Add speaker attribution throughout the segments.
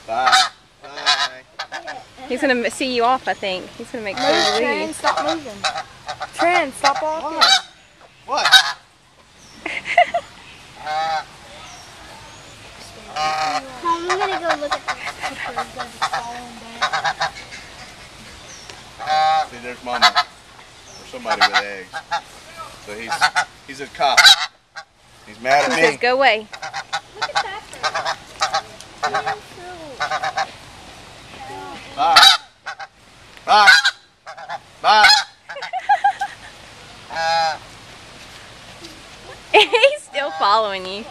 Speaker 1: Bye. Bye.
Speaker 2: He's gonna see you off, I think. He's gonna make sure you
Speaker 3: Tran,
Speaker 2: leave.
Speaker 3: stop moving. Tran, stop walking.
Speaker 1: What?
Speaker 4: Mom, I'm gonna go look at the pictures of the fallen bear.
Speaker 1: See, there's Mama. Or somebody with eggs. So he's a cop. He's mad
Speaker 2: He
Speaker 1: at
Speaker 2: says,
Speaker 1: me.
Speaker 2: go away.
Speaker 4: Look at that thing.
Speaker 1: Bye. Bye. Bye.
Speaker 2: He's still following you.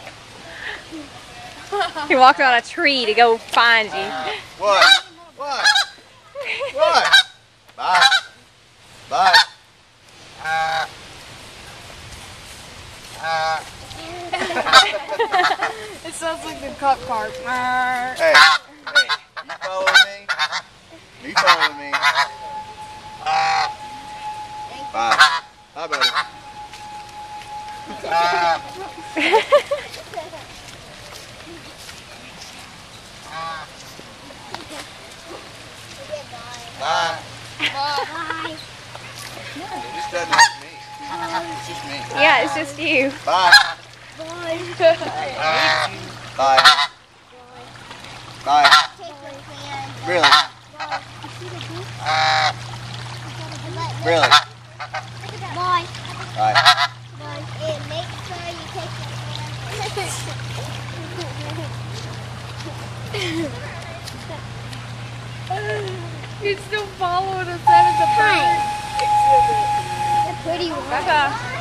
Speaker 2: He walked on a tree to go find you.
Speaker 1: What? What? What? Bye. Bye.
Speaker 3: It sounds like the cop car.
Speaker 1: Hey, you following me? You following me? Bye. Bye, buddy. Bye.
Speaker 4: Bye.
Speaker 1: It just doesn't like me. It's just me.
Speaker 2: Yeah, it's just you.
Speaker 1: Bye.
Speaker 4: Bye.
Speaker 1: Bye. Bye.
Speaker 4: Take my hand.
Speaker 1: Really? Really?
Speaker 4: Bye.
Speaker 1: Bye.
Speaker 4: Bye. And make sure you take your hand.
Speaker 3: He's still following us out of the
Speaker 4: Hi.
Speaker 3: exhibit.
Speaker 4: The pretty one.
Speaker 2: Bye-bye.